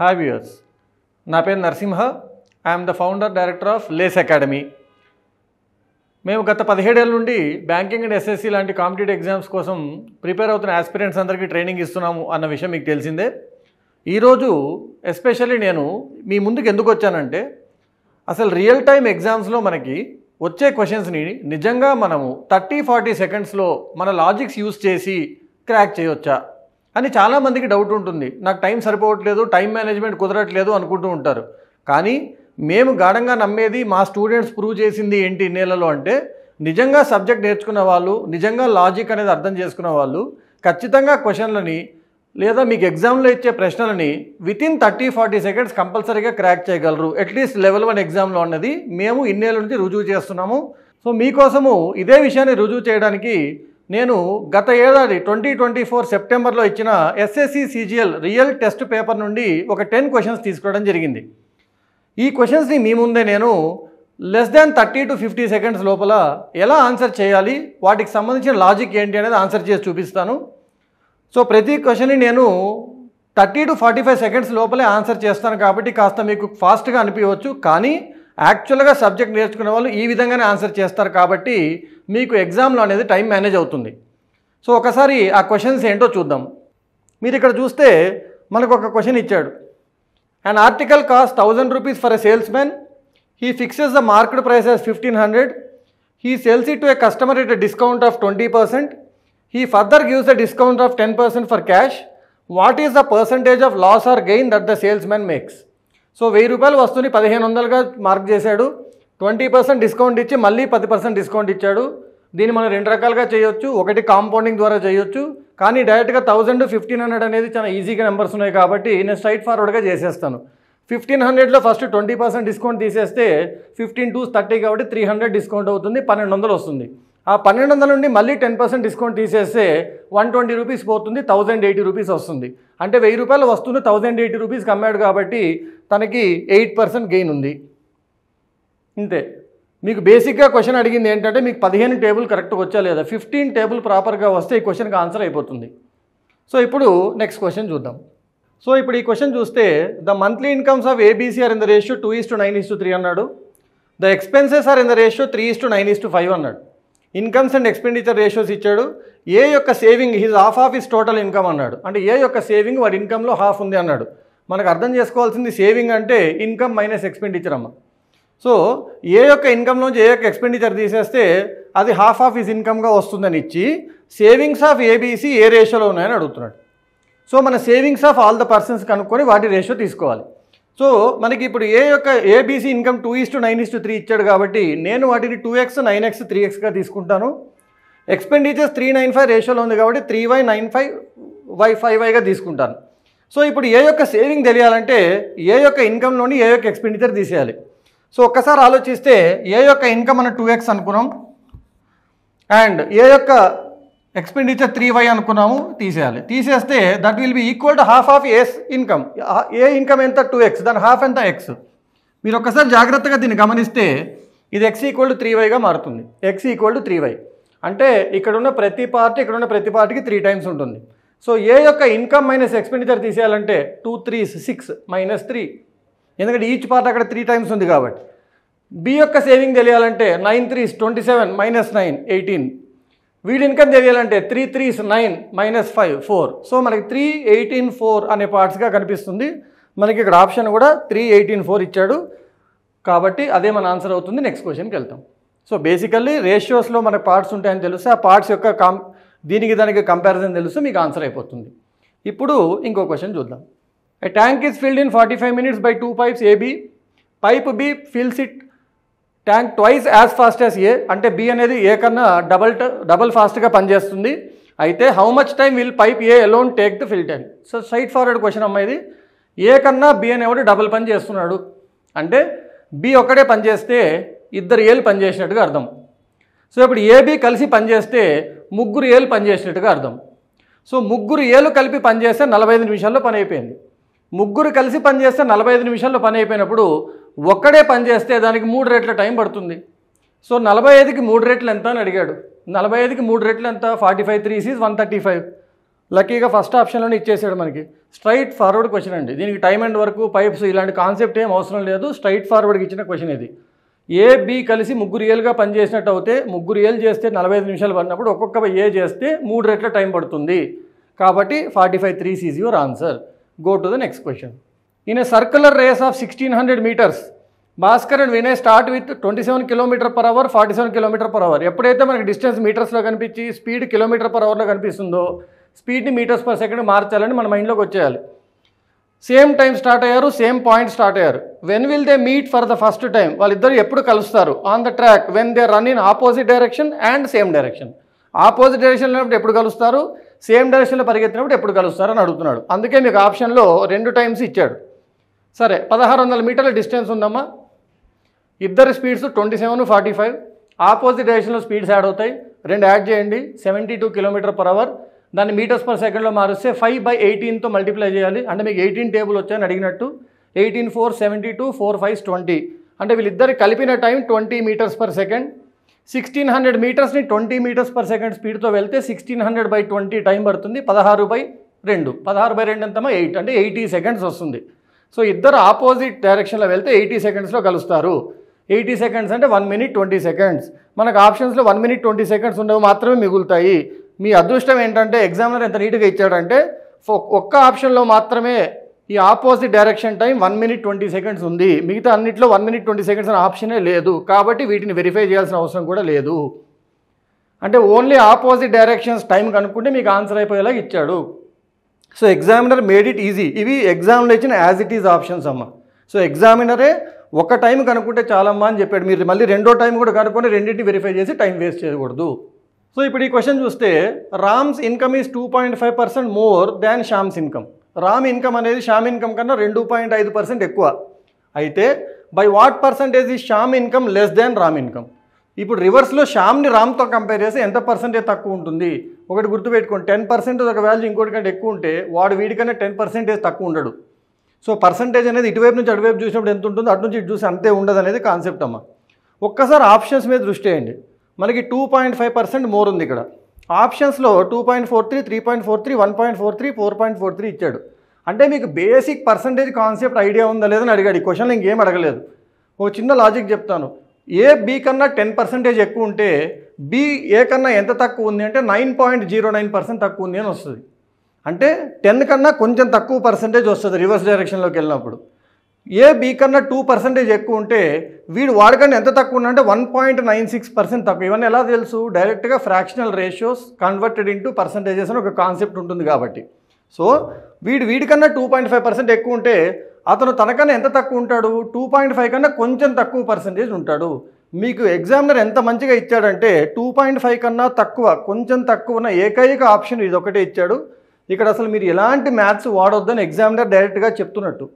Hi viewers, నా పేరు Narasimha. I'm the founder director of Lay's academy. మేము గత 17 ఏళ్ళ నుండి బ్యాంకింగ్ అండ్ ఎస్ఎస్సి లాంటి కాంపిటేటివ్ ఎగ్జామ్స్ కోసం ప్రిపేర్ అవుతున్న ఆస్పిరెంట్స్ అందరికీ ట్రైనింగ్ ఇస్తున్నాము అన్న విషయం మీకు తెలిసిందే. ఈరోజు ఎస్పెషల్లీ నేను మీ ముందుకు ఎందుకు వచ్చానంటే, అసలు రియల్ టైం ఎగ్జామ్స్లో మనకి వచ్చే క్వశ్చన్స్ని నిజంగా మనము 30-40 సెకండ్స్లో మన లాజిక్స్ యూజ్ చేసి క్రాక్ చేయొచ్చా అని చాలామందికి డౌట్ ఉంటుంది. నాకు టైం సరిపోవట్లేదు, టైం మేనేజ్మెంట్ కుదరట్లేదు అనుకుంటూ ఉంటారు. కానీ మేము గాఢంగా నమ్మేది, మా స్టూడెంట్స్ ప్రూవ్ చేసింది ఏంటి ఇన్నేళ్లలో అంటే, నిజంగా సబ్జెక్ట్ నేర్చుకున్న వాళ్ళు, నిజంగా లాజిక్ అనేది అర్థం చేసుకున్న వాళ్ళు ఖచ్చితంగా క్వశ్చన్లని లేదా మీకు ఎగ్జామ్లో ఇచ్చే ప్రశ్నలని వితిన్ 30-40 సెకండ్స్ కంపల్సరీగా క్రాక్ చేయగలరు. అట్లీస్ట్ లెవెల్ 1 ఎగ్జామ్లో అన్నది మేము ఇన్నేళ్ళ నుంచి రుజువు చేస్తున్నాము. సో మీకోసము ఇదే విషయాన్ని రుజువు చేయడానికి నేను గత ఏడాది 2024 సెప్టెంబర్లో ఇచ్చిన SSC CGL real test paper నుండి ఒక 10 క్వశ్చన్స్ తీసుకోవడం జరిగింది. ఈ క్వశ్చన్స్ని మీ ముందే నేను లెస్ దాన్ 30-50 సెకండ్స్ లోపల ఎలా ఆన్సర్ చేయాలి, వాటికి సంబంధించిన లాజిక్ ఏంటి అనేది ఆన్సర్ చేసి చూపిస్తాను. సో ప్రతి క్వశ్చన్ని నేను 30-45 సెకండ్స్ లోపలే ఆన్సర్ చేస్తాను కాబట్టి కాస్త మీకు ఫాస్ట్గా అనిపించవచ్చు. కానీ యాక్చువల్గా సబ్జెక్ట్ నేర్చుకునే వాళ్ళు ఈ విధంగానే ఆన్సర్ చేస్తారు కాబట్టి మీకు ఎగ్జామ్లో అనేది టైం మేనేజ్ అవుతుంది. సో ఒకసారి ఆ క్వశ్చన్స్ ఏంటో చూద్దాం. మీరు ఇక్కడ చూస్తే మనకు ఒక క్వశ్చన్ ఇచ్చాడు. An article costs 1000 rupees for a salesman. He fixes the market price as 1500. He sells it to a customer at a discount of 20%. He further gives a discount of 10% for cash. What is the percentage of loss or gain that the salesman makes? So 1000 రూపాయలు వస్తువుని 1500గా mark చేశాడు. 20% discount ఇచ్చి మళ్ళీ 10% discount ఇచ్చాడు. దీన్ని మనం 2 రకాలుగా చేయొచ్చు. ఒకటి కాంపౌండింగ్ ద్వారా చేయొచ్చు, కానీ డైరెక్ట్గా 1000 1500 అనేది చాలా ఈజీగా నెంబర్స్ ఉన్నాయి కాబట్టి నేను స్ట్రైట్ ఫార్వర్డ్గా చేసేస్తాను. 1500లో ఫస్ట్ 20% డిస్కౌంట్ తీసేస్తే 15 2 30 కాబట్టి 300 డిస్కౌంట్ అవుతుంది, 1200 వస్తుంది. ఆ 1200 నుండి మళ్ళీ 10% డిస్కౌంట్ తీసేస్తే 120 రూపీస్ పోతుంది, 1080 రూపీస్ వస్తుంది. అంటే 1000 రూపాయల వస్తువుని 1080 రూపీస్కి అమ్మాడు కాబట్టి తనకి 8% గెయిన్ ఉంది. ఇంతే. మీకు బేసిక్గా క్వశ్చన్ అడిగింది ఏంటంటే, మీకు 15 టేబుల్ కరెక్ట్గా వచ్చా లేదా, 15 టేబుల్ ప్రాపర్గా వస్తే ఈ క్వశ్చన్కి ఆన్సర్ అయిపోతుంది. సో ఇప్పుడు నెక్స్ట్ క్వశ్చన్ చూద్దాం. సో ఇప్పుడు ఈ క్వశ్చన్ చూస్తే, the monthly incomes of ABC are in the ratio 2:9:3 అన్నాడు. The expenses are in the ratio 3:9:5 అన్నాడు. ఇన్కమ్స్ అండ్ ఎక్స్పెండిచర్ రేషియోస్ ఇచ్చాడు. ఏ యొక్క saving his half his total income అన్నాడు. అంటే ఏ యొక్క సేవింగ్ వాడి ఇన్కమ్లో హాఫ్ ఉంది అన్నాడు. మనకు అర్థం చేసుకోవాల్సింది సేవింగ్ అంటే ఇన్కమ్ మైనస్ ఎక్స్పెండిచర్ అమ్మ. సో ఏ యొక్క ఇన్కమ్లోంచి ఏ యొక్క ఎక్స్పెండిచర్ తీసేస్తే అది హాఫ్ ఆఫ్ హిజ్ ఇన్కమ్గా వస్తుందని ఇచ్చి, సేవింగ్స్ ఆఫ్ ఏబీసీ ఏ రేషియోలో ఉన్నాయని అడుగుతున్నాడు. సో మన savings of all the persons కనుక్కొని వాటి రేషియో తీసుకోవాలి. సో మనకి ఇప్పుడు ఏ యొక్క ఏబీసీ ఇన్కమ్ 2:9:3 ఇచ్చాడు కాబట్టి నేను వాటిని 2x 9x 3xగా తీసుకుంటాను. ఎక్స్పెండిచర్స్ 395 రేషియోలో ఉంది కాబట్టి 3y 95 y 5yగా తీసుకుంటాను. సో ఇప్పుడు ఏ యొక్క సేవింగ్ తెలియాలంటే ఏ యొక్క ఇన్కమ్లోని ఏ యొక్క ఎక్స్పెండిచర్ తీసేయాలి. సో ఒక్కసారి ఆలోచిస్తే ఏ యొక్క ఇన్కమ్ మనం 2x అనుకున్నాం అండ్ ఏ యొక్క ఎక్స్పెండిచర్ 3y అనుకున్నాము, తీసేయాలి. తీసేస్తే that will be equal to half of A's income. A income ఎంత 2x, దాని హాఫ్ ఎంత x. మీరు ఒక్కసారి జాగ్రత్తగా దీన్ని గమనిస్తే ఇది x = 3yగా మారుతుంది. x = 3y అంటే ఇక్కడ ఉన్న ప్రతి పార్ట్ ఇక్కడ ఉన్న ప్రతి పార్ట్కి 3 టైమ్స్ ఉంటుంది. సో ఏ యొక్క ఇన్కమ్ మైనస్ ఎక్స్పెండిచర్ తీసేయాలంటే 2 3s 6 -3, ఎందుకంటే ఈచ్ పార్ట్ అక్కడ 3 టైమ్స్ ఉంది కాబట్టి. బి యొక్క సేవింగ్ తెలియాలంటే 9 3s 27 -9 18. వీడి ఇన్కమ్ తెలియాలంటే 3 3s 9 -5 4. సో మనకి 3 18 4 అనే పార్ట్స్గా కనిపిస్తుంది. మనకి ఇక్కడ ఆప్షన్ కూడా 3 18 4 ఇచ్చాడు కాబట్టి అదే మన ఆన్సర్ అవుతుంది. నెక్స్ట్ క్వశ్చన్కి వెళ్తాం. సో బేసికల్లీ రేషియోస్లో మనకు పార్ట్స్ ఉంటాయని తెలుసు, ఆ పార్ట్స్ యొక్క దీనికి దానికి కంపారిజన్ తెలుసు, మీకు ఆన్సర్ అయిపోతుంది. ఇప్పుడు ఇంకో క్వశ్చన్ చూద్దాం. A tank is filled in 45 minutes by 2 pipes AB. Pipe B fills it tank twice as fast as a. అంటే బి అనేది ఏ కన్నా డబల్ ఫాస్ట్గా పనిచేస్తుంది. అయితే how much time will pipe A alone take to fill tank. So straight forward question అమ్మా ఇది. ఏ కన్నా B అనేవాడు డబల్ పని చేస్తున్నాడు అంటే బి ఒక్కడే పనిచేస్తే 2 ఏలు పనిచేసినట్టుగా అర్థం. సో ఇప్పుడు ఏబి కలిసి పనిచేస్తే 3 ఏలు పనిచేసినట్టుగా అర్థం. సో 3 ఏలు కలిపి పనిచేస్తే 45 నిమిషాల్లో పని అయిపోయింది. 3 కలిసి పనిచేస్తే 45 నిమిషాల్లో పని అయిపోయినప్పుడు ఒక్కడే పని చేస్తే దానికి 3 రెట్ల టైం పడుతుంది. సో 45కి 3 రెట్లు ఎంత అని అడిగాడు. 45కి 3 రెట్లు ఎంత, 45 3s 135. లక్కీగా ఫస్ట్ ఆప్షన్లోనే ఇచ్చేసాడు మనకి. స్ట్రైట్ ఫార్వర్డ్ క్వశ్చన్ అండి. దీనికి టైమ్ అండ్ వర్క్, పైప్స్ ఇలాంటి కాన్సెప్ట్ ఏం అవసరం లేదు. స్ట్రైట్ ఫార్వర్డ్కి ఇచ్చిన క్వశ్చన్ ఇది. ఏ బి కలిసి ముగ్గురు ఏలుగా పనిచేసినట్టు అవుతే, ముగ్గురు ఏలు చేస్తే 45 నిమిషాలు పడినప్పుడు ఒక్కొక్క ఏ చేస్తే 3 రెట్ల టైం పడుతుంది. కాబట్టి 45(3) is your answer. Go to the next question. In a circular race of 1600 metres, Bhaskar and Vinay start with 27 km/h, 47 km/h. ఎప్పుడైతే మనకి డిస్టెన్స్ మీటర్స్లో కనిపించి స్పీడ్ km/hలో కనిపిస్తుందో, స్పీడ్ని మీటర్స్/సెకండ్ మార్చాలని మన మైండ్లోకి వచ్చేయాలి. సేమ్ టైం స్టార్ట్ అయ్యారు, సేమ్ పాయింట్ స్టార్ట్ అయ్యారు. When will they meet for the first time? వాళ్ళిద్దరు ఎప్పుడు కలుస్తారు? On the track when they run in opposite direction and same direction. Opposite డైరెక్షన్లో ఉన్నప్పుడు ఎప్పుడు కలుస్తారు, సేమ్ డైరెక్షన్లో పరిగెత్తినప్పుడు ఎప్పుడు కలుస్తారు అని అడుగుతున్నాడు. అందుకే మీకు ఆప్షన్లో 2 టైమ్స్ ఇచ్చాడు. సరే, 1600 మీటర్ల డిస్టెన్స్ ఉందమ్మా. ఇద్దరు స్పీడ్స్ 27, 45. ఆపోజిట్ డైరెక్షన్లో స్పీడ్స్ యాడ్ అవుతాయి. 2 యాడ్ చేయండి, 72 km/h. దాన్ని మీటర్స్/సెకండ్లో మారిస్తే 5/18తో మల్టిప్లై చేయాలి. అంటే మీకు 18 టేబుల్ వచ్చాయని అడిగినట్టు. 18 4 72, 4 5 20. అంటే వీళ్ళిద్దరు కలిపిన టైం 20 మీటర్స్/సెకండ్. 1600 మీటర్స్ని 20 మీటర్స్/సెకండ్ స్పీడ్తో వెళ్తే 1600/20 టైం పడుతుంది. 16/2. 16/2 ఎంతమా? 8. అంటే 80 సెకండ్స్ వస్తుంది. సో ఇద్దరు ఆపోజిట్ డైరెక్షన్లో వెళ్తే 80 సెకండ్స్లో కలుస్తారు. 80 సెకండ్స్ అంటే 1 minute 20 seconds. మనకు ఆప్షన్స్లో 1 minute 20 seconds ఉండవు మాత్రమే మిగులుతాయి. మీ అదృష్టం ఏంటంటే ఎగ్జామినర్ ఎంత నీట్గా ఇచ్చాడంటే ఒక్క ఆప్షన్లో మాత్రమే ఈ opposite direction time 1 minute 20 seconds ఉంది. మిగతా అన్నింటిలో 1 minute 20 seconds అనే ఆప్షనే లేదు. కాబట్టి వీటిని వెరిఫై చేయాల్సిన అవసరం కూడా లేదు. అంటే ఓన్లీ ఆపోజిట్ డైరెక్షన్స్ టైం కనుక్కుంటే మీకు ఆన్సర్ అయిపోయేలా ఇచ్చాడు. So examiner made it easy. ఇవి ఎగ్జామ్లో ఇచ్చిన యాజ్ ఇట్ ఈజ్ ఆప్షన్స్ అమ్మ. సో ఎగ్జామినరే ఒక టైం కనుక్కుంటే చాలమ్మా అని చెప్పాడు. మీరు మళ్ళీ రెండో టైం కూడా కనుక్కొని రెండింటిని వెరిఫై చేసి టైం వేస్ట్ చేయకూడదు. సో ఇప్పుడు ఈ క్వశ్చన్ చూస్తే Ram's income is 2.5% more than Shyam's income. Ram income అనేది శ్యామ్ ఇన్కమ్ కన్నా 2.5% ఎక్కువ. అయితే బై వాట్ పర్సంటేజ్ ఈ Shyam income less than Ram income? ఇప్పుడు రివర్స్లో శ్యామ్ని రామ్తో కంపేర్ చేస్తే ఎంత పర్సెంటేజ్ తక్కువ ఉంటుంది? ఒకటి గుర్తుపెట్టుకోండి, 10% ఒక వాల్యూ ఇంకోటి కంటే ఎక్కువ ఉంటే వాడు వీడికన్నా 10% తక్కువ ఉండడు. సో పర్సంటేజ్ అనేది ఇటువైపు నుంచి అటువైపు చూసినప్పుడు ఎంత ఉంటుందో అటు నుంచి ఇటు చూసి అంతే ఉండదు అనేది కాన్సెప్ట్ అమ్మ. ఒక్కసారి ఆప్షన్స్ మీద దృష్టి వేయండి. మనకి 2.5% మోర్ ఉంది ఇక్కడ. ఆప్షన్స్లో 2.43, 3.43, 1.43, 4.43 ఇచ్చాడు. అంటే మీకు బేసిక్ పర్సంటేజ్ కాన్సెప్ట్ ఐడియా ఉందా లేదని అడిగాడు. ఈ క్వశ్చన్లో ఇంకేం అడగలేదు. ఒక చిన్న లాజిక్ చెప్తాను. ఏ బి కన్నా 10% ఎక్కువ ఉంటే బి ఏ కన్నా ఎంత తక్కువ ఉంది అంటే 9.09% తక్కువ ఉంది అని వస్తుంది. అంటే 10 కన్నా కొంచెం తక్కువ పర్సంటేజ్ వస్తుంది రివర్స్ డైరెక్షన్లోకి వెళ్ళినప్పుడు. ఏ బి కన్నా 2% ఎక్కువ ఉంటే వాడికన్నా ఎంత తక్కువ ఉందంటే 1.96% తక్కువ. ఇవన్నీ ఎలా తెలుసు? డైరెక్ట్గా fractional ratios converted into percentages అని ఒక కాన్సెప్ట్ ఉంటుంది కాబట్టి. సో వీడికన్నా 2.5% ఎక్కువ ఉంటే అతను తనకన్నా ఎంత తక్కువ ఉంటాడు? 2.5 కన్నా కొంచెం తక్కువ పర్సంటేజ్ ఉంటాడు. మీకు ఎగ్జామినర్ ఎంత మంచిగా ఇచ్చాడంటే 2.5 కన్నా తక్కువ, కొంచెం తక్కువ ఉన్న ఏకైక ఆప్షన్ ఇది ఒకటే ఇచ్చాడు. ఇక్కడ అసలు మీరు ఎలాంటి మ్యాథ్స్ వాడొద్దని ఎగ్జామినర్ డైరెక్ట్గా చెప్తున్నట్టు.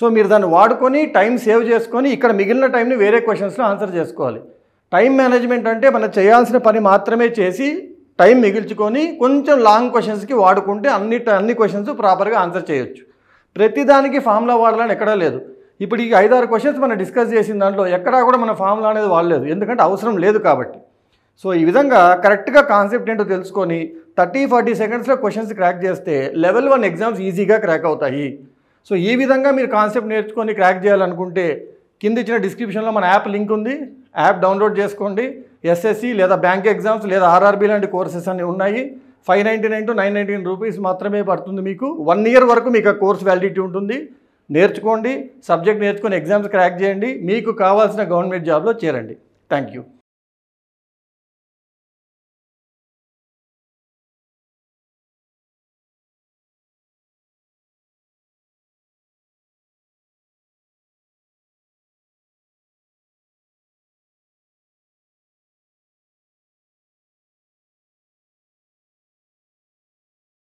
సో మీరు దాన్ని వాడుకొని టైం సేవ్ చేసుకొని ఇక్కడ మిగిలిన టైంని వేరే క్వశ్చన్స్లో ఆన్సర్ చేసుకోవాలి. టైం మేనేజ్మెంట్ అంటే మనం చేయాల్సిన పని మాత్రమే చేసి టైం మిగిల్చుకొని కొంచెం లాంగ్ క్వశ్చన్స్కి వాడుకుంటే అన్ని క్వశ్చన్స్ ప్రాపర్గా ఆన్సర్ చేయొచ్చు. ప్రతిదానికి ఫార్ములా వాడాలని ఎక్కడా లేదు. ఇప్పుడు ఈ 5-6 క్వశ్చన్స్ మనం డిస్కస్ చేసిన దాంట్లో ఎక్కడా కూడా మన ఫార్ములా అనేది వాడలేదు, ఎందుకంటే అవసరం లేదు కాబట్టి. సో ఈ విధంగా కరెక్ట్గా కాన్సెప్ట్ ఏంటో తెలుసుకొని 30-40 సెకండ్స్లో క్వశ్చన్స్ క్రాక్ చేస్తే లెవెల్ 1 ఎగ్జామ్స్ ఈజీగా క్రాక్ అవుతాయి. సో ఈ విధంగా మీరు కాన్సెప్ట్ నేర్చుకొని క్రాక్ చేయాలనుకుంటే కింద ఇచ్చిన డిస్క్రిప్షన్లో మన యాప్ లింక్ ఉంది. యాప్ డౌన్లోడ్ చేసుకోండి. ఎస్ఎస్సి లేదా బ్యాంక్ ఎగ్జామ్స్ లేదా ఆర్ఆర్బీ లాంటి కోర్సెస్ అన్నీ ఉన్నాయి. 599 to 999 రూపీస్ మాత్రమే పడుతుంది. మీకు 1 year వరకు మీకు ఆ కోర్స్ వ్యాలిడిటీ ఉంటుంది. నేర్చుకోండి, సబ్జెక్ట్ నేర్చుకొని ఎగ్జామ్స్ క్రాక్ చేయండి. మీకు కావాల్సిన గవర్నమెంట్ జాబ్లో చేరండి. Thank you.